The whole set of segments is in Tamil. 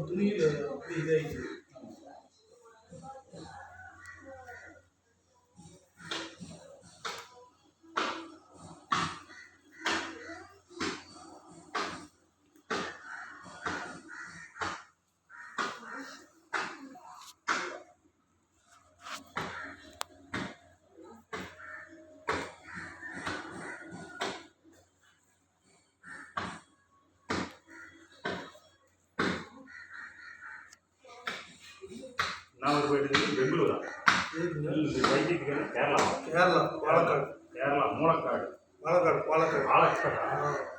துணியில் இதாகிடுது. நான் போயிட்டு பெங்களூரா வைத்தியத்துக்கு கேரளா பாலக்காடு. கேரளா மூலக்காடு பாலக்காடு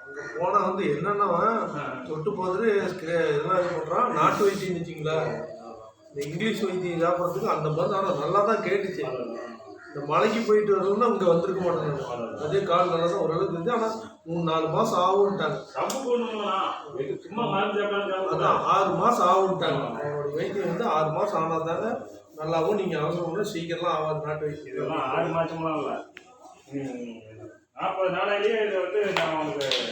அங்கே போனால் வந்து என்னென்னா தொட்டு போதுட்டு இதெல்லாம் இது பண்ணுறான். நாட்டு வைத்தியம் வச்சிங்களா, இந்த இங்கிலீஷ் வைத்தியம் சாப்பிட்றதுக்கு அந்த மருந்து ஆனால் நல்லா தான் கேட்டுச்சு. இந்த மலைக்கு போயிட்டு வரணும்னா இங்கே வந்திருக்க மாட்டாங்க. அதே கால் நல்லா தான் ஓரளவுக்கு இருந்துச்சு. ஆனால் 3-4 மாதம் ஆகும்ட்டாங்க. அதான் 6 மாதம் ஆகும்ட்டாங்க. அவங்களுடைய வைத்தியம் வந்து 6 மாதம் ஆனால் தாங்க நல்லாவும். நீங்கள் அவசரம் சீக்கிரம்லாம் ஆகாது நாட்டு வைத்தியம். இதெல்லாம் 6 மாதம்லாம் இல்லை, 40 நாளையிலேயே இதை வந்து நான் உங்களுக்கு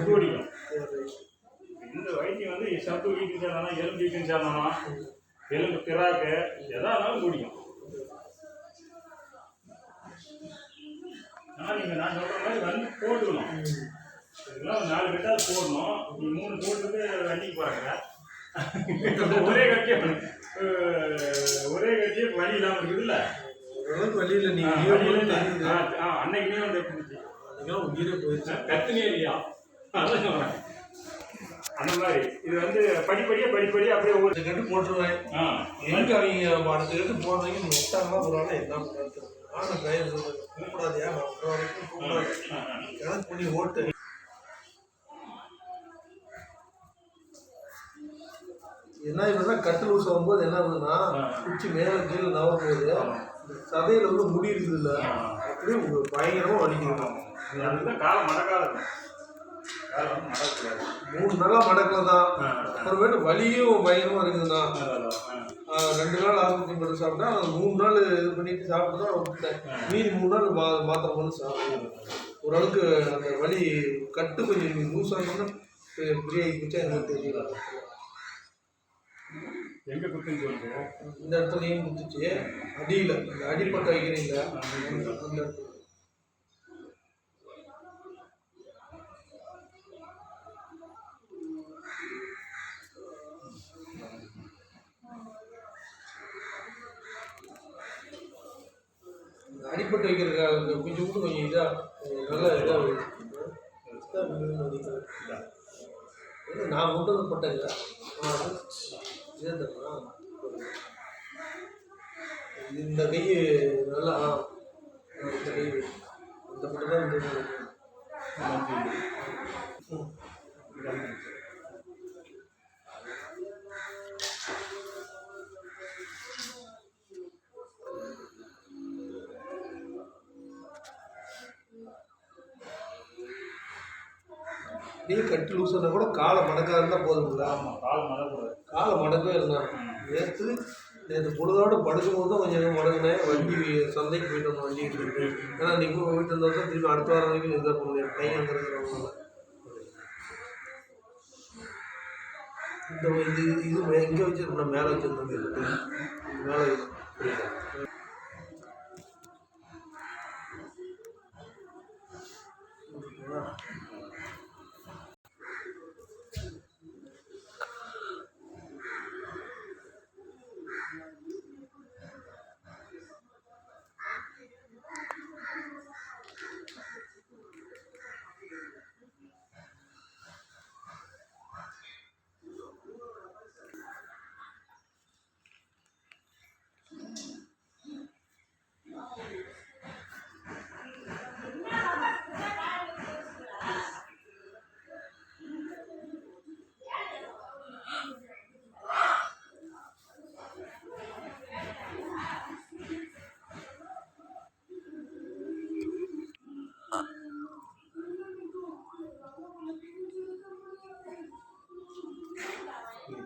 பிடிக்கும். இந்த வைத்தியம் வந்து சத்து வீட்டு சேர்ந்தாலும் எலும்பு வீட்டுன்னு சேர்ந்தாலும் எலும்பு திராக்கு எதா இருந்தாலும் பிடிக்கும். ஆனால் நீங்கள் நான் சொல்கிற மாதிரி வந்து போட்டுக்கணும். இதெல்லாம் 4 கட்டாவது போடணும். நீ 3 போட்டுட்டு வண்டிக்கு போகிறாங்க. ஒரே கட்டியே வழி இல்லாமல் இருக்குதுல்ல. ஓரளவுக்கு வழியில் நீங்கள் அன்னைக்குமே வந்து அன்றைக்கெல்லாம் உயிரே போயிடுச்சு. கத்துனே இல்லையா, அதான் சொல்கிறேன். அந்த மாதிரி இது வந்து படிப்படியாக அப்படியே ஒரு கட்டு போட்டுருவேன். எங்கே அவங்க அடுத்த கட்டு போடுறீங்க நீங்கள் எட்டாங்களா போகிறாங்க என்ன பண்ணுறது. ஆனால் டிரைவர் சொல்லுங்கள் கூப்பிடாதியா, நான் அப்புறம் வரைக்கும் கூப்பிடாது கணக்கு பண்ணி ஓட்டு. என்ன இப்படின்னா கட்டில் ஊச வரும்போது என்ன ஆகுதுன்னா குச்சி மேலே கீழே நவரும் போது சதையில் வந்து முடி இருக்குது இல்லை, அப்படியே பயங்கரமாக வலிக்கணும். அதுதான் காலம் மடக்காது. 3 நாளாக மடக்கல தான். அப்புறமேட்டு வலியும் பயங்கரமாக இருக்குதுண்ணா. 2 நாள் ஆஸ்பத்திரி பண்ணி சாப்பிட்டா 3 நாள் இது பண்ணிட்டு சாப்பிட்டு தான் விட்டுட்டேன். மீதி 3 நாள் மாத்திரை பண்ணி சாப்பிடுவேன். ஓரளவுக்கு அந்த வலி கட்டு கொஞ்சம் லூஸாகிங்கன்னா ஃப்ரீயாகி குச்சா எனக்கு தெரியல. எங்கே குத்துன்னு சொல்லுங்க. இந்த இடத்துலையும் குத்துச்சு, அடியில் இந்த அடிப்பட்ட வைக்கிறீங்களா அந்த இடத்துல. அடிப்பட்டு வைக்கிறதுக்காக கொஞ்சம் இதாக நல்லா இதாக நான் கொண்டு வந்து போட்டேங்க. இந்த கை நல்லா இந்த கை இந்த மட்டும் தான் இந்த நீ கட்டு லூசுனா கூட காலை மடக்காக இருந்தால் போதுங்களா. ஆமாம், காலை மடக்கவே இருந்தாங்க. நேற்று பொழுதோடு படுக்கும்போது தான் கொஞ்சம் மடங்கினேன். வண்டி சந்தைக்கு போயிட்டு வந்தோம் வண்டி எடுத்துக்கிட்டு. ஏன்னா நீ போயிட்டு வந்தால் தான் திரும்பி அடுத்த வாரம் வரைக்கும் இதாக பண்ண முடியாது டைம் வந்துருக்கிறவங்க. இது எங்கே வச்சுருக்கோம், மேலே வச்சுருந்தோம். மேலே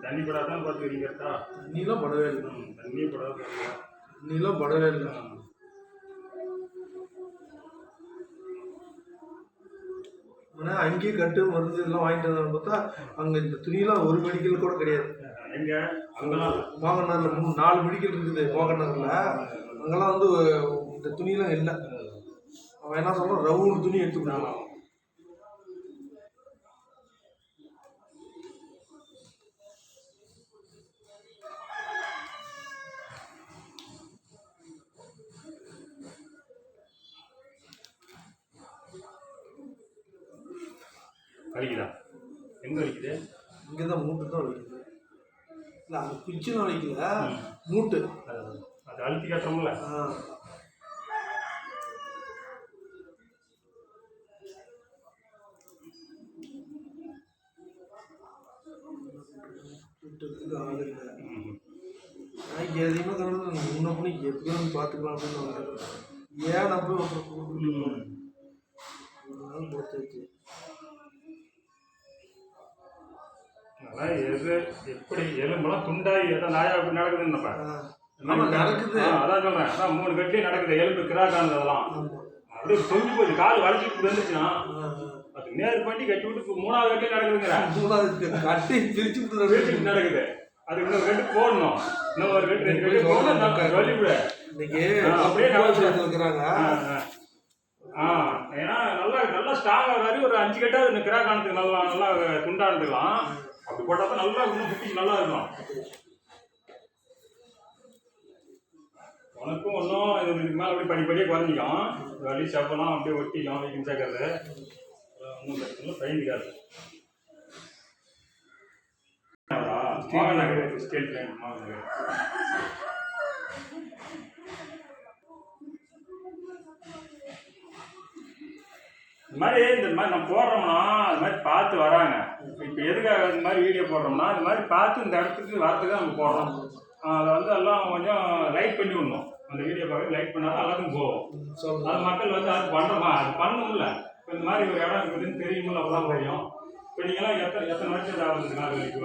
தண்ணி படாதான் பார்த்துக்கிறீங்க. தண்ணிலாம் படவே இல்லை. தண்ணிலாம் படவே இல்லை. ஆனால் அங்கேயே கட்டு மருந்து இதெல்லாம் வாங்கிட்டு வந்தாலும் பார்த்தா அங்கே இந்த துணியெல்லாம் ஒரு மெடிக்கல் கூட கிடையாது. எங்க அங்கெல்லாம் மோகனூரில் 4 மெடிக்கல் இருக்குது. மோகனூரில் அங்கெல்லாம் வந்து இந்த துணியெல்லாம் இல்லை. அவன் என்ன சொல்கிறான், ரவுண்டு துணி எடுத்துக்கிட்டான். வலிக்குதா? எங்க வலிக்குது? இங்கே தான் மூட்டு தான் வலிக்குது. இல்லை அந்த குச்சி தான் வலிக்கல, மூட்டு. அது அழுத்தி கட்டுறோம்ல. அதிகமாக கலந்து முன்ன பண்ணி எப்படி வந்து பார்த்துக்கலாம் அப்படின்னு வந்துட்டு ஏன் நான் போய் ஒருத்தர் கொடுத்துருச்சு. அதான் எது எப்படி எலும்பெல்லாம் துண்டாகி எதாவது நாயா அப்படி நடக்குதுன்னப்ப நடக்குது. அதான் சொல்றேன். அதான் 3 கட்டி நடக்குது. எலும்பு கிராக்கானது அதெல்லாம் அப்படியே தொங்கி போச்சு. கால் வலிச்சுட்டு வந்துச்சுன்னா அது நேர் பண்ணி கட்டி விட்டு 3வது கட்டி நடக்குதுங்கிற. 3வது கட்டி பிரிச்சு நடக்குது. அது இன்னொரு கட்டு போடணும். இன்னொரு கட்டு 2 கட்டி போடணும். வலிவிட இன்னைக்கு அப்படியே இருக்கிறாங்க. ஏன்னா நல்லா நல்லா ஸ்ட்ராங் ஆகாது. ஒரு 5 கட்டாவது இந்த கிராக் ஆனதுக்கு நல்லா நல்லா துண்டானதுக்கலாம். அப்படி போட்டால் தான் நல்லா இன்னும் ஃபிட்டிங் நல்லா இருக்கும். உனக்கும் ஒன்றும் இதுக்கு மேலே அப்படியே படிப்படியே குறைஞ்சிக்கும். வலி சப்பெல்லாம் அப்படியே ஒட்டிக்கும். வீக்கம் சேர்க்கறது ஒன்றும் பிரச்சனை பயந்துக்காது. ஸ்டீல் பிளான் இந்த மாதிரி நம்ம போடுறோம்னா அது மாதிரி பார்த்து வராங்க. இப்போ எதுக்காக இந்த மாதிரி வீடியோ போடுறோம்னா இந்த மாதிரி பார்த்து இந்த இடத்துக்கு வரத்துக்கு நம்ம போடுறோம். அதை வந்து எல்லாம் கொஞ்சம் லைக் பண்ணி விடணும். அந்த வீடியோ பார்க்க லைக் பண்ணாலும் எல்லாத்துக்கும் போகும். அது மக்கள் வந்து அது பண்ணுறோமா அது பண்ணணும்ல. இப்போ இந்த மாதிரி ஒரு இடம் இருக்குதுன்னு தெரியுமில்ல, அப்போதான் தெரியும். இப்போ நீங்களாம் எத்தனை வருஷம் ஆகுது காலைக்கு?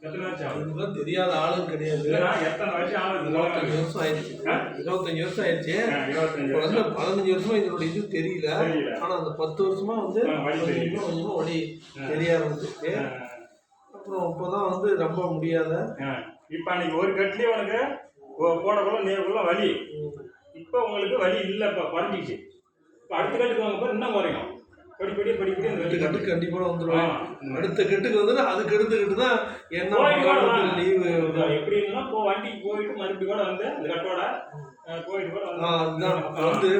எத்தனை வருஷம் ஆகுது? தெரியாத ஆளும் கிடையாது. எத்தனை வருஷம் ஆகுது? 25 வருஷம் ஆயிடுச்சு. 25 வருஷம் ஆயிடுச்சு. 15 வருஷமா இதனோட இது தெரியல. ஆனா அந்த 10 வருஷமா வந்து கொஞ்சமா வழி தெரிய ஆரம்பிச்சிருக்கு. அப்புறம் இப்போதான் வந்து ரொம்ப முடியாத. இப்போ அன்னைக்கு ஒரு கட்லயே உனக்கு போடக்குள்ள நேருக்குள்ள வலி. இப்போ உங்களுக்கு வலி இல்லை. இப்போ குறைஞ்சிச்சு. இப்போ அடுத்த கட்டுக்கு வாங்க போது இன்னும் குறையும். படிப்படி அந்த கட்டுக்கு கண்டிப்பாக வந்துடும். அடுத்த கட்டுக்கு வந்து அதுக்கு அடுத்த கட்டு தான் என்ன லீவு எப்படின்னா வண்டிக்கு போயிட்டு மறுபடியும் கூட வந்து அந்த கட்டோட போயிட்டு கூட வந்து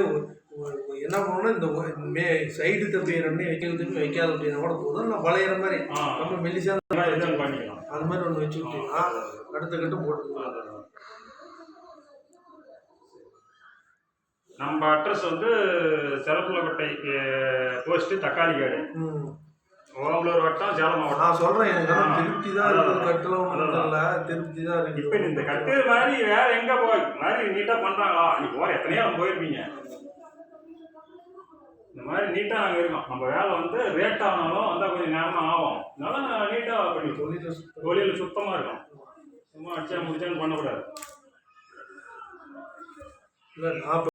என்ன பண்ணணும், இந்த சைடு தப்பி 2 வைக்கிறதுக்கு வைக்காத அப்படின்னா கூட போதும். நான் வளையிற மாதிரி நம்ம மெல்லிசா பண்ணிக்கலாம். அது மாதிரி ஒன்று வச்சு விட்டீங்கன்னா அடுத்த கட்டும் போட்டுக்கலாம். நம்ம அட்ரஸ் வந்து செலப்புலக்கோட்டை போஸ்ட்டு தக்காளி காடு, ஓமலூர் வட்டம், சேலம் மாவட்டம். நான் சொல்கிறேன், எனக்கு திருப்தி தான் இருக்குது. கட்டலாம் திருப்தி தான் இருக்குது. இப்போ இந்த கட்டு மாதிரி வேற எங்கே போய் மாதிரி நீட்டாக பண்ணுறாங்களா? நீ போகிற எத்தனையோ போயிருப்பீங்க. இந்த மாதிரி நீட்டாக நாங்கள் இருக்கோம். நம்ம வேலை வந்து ரேட் ஆனாலும் வந்தால் கொஞ்சம் நேரமாக ஆகும். அதனால நீட்டாக பண்ணி தொழில் சுத்தமாக இருக்கும். சும்மா அடிச்சா முடிச்சான்னு பண்ணக்கூடாது. இல்லை நான்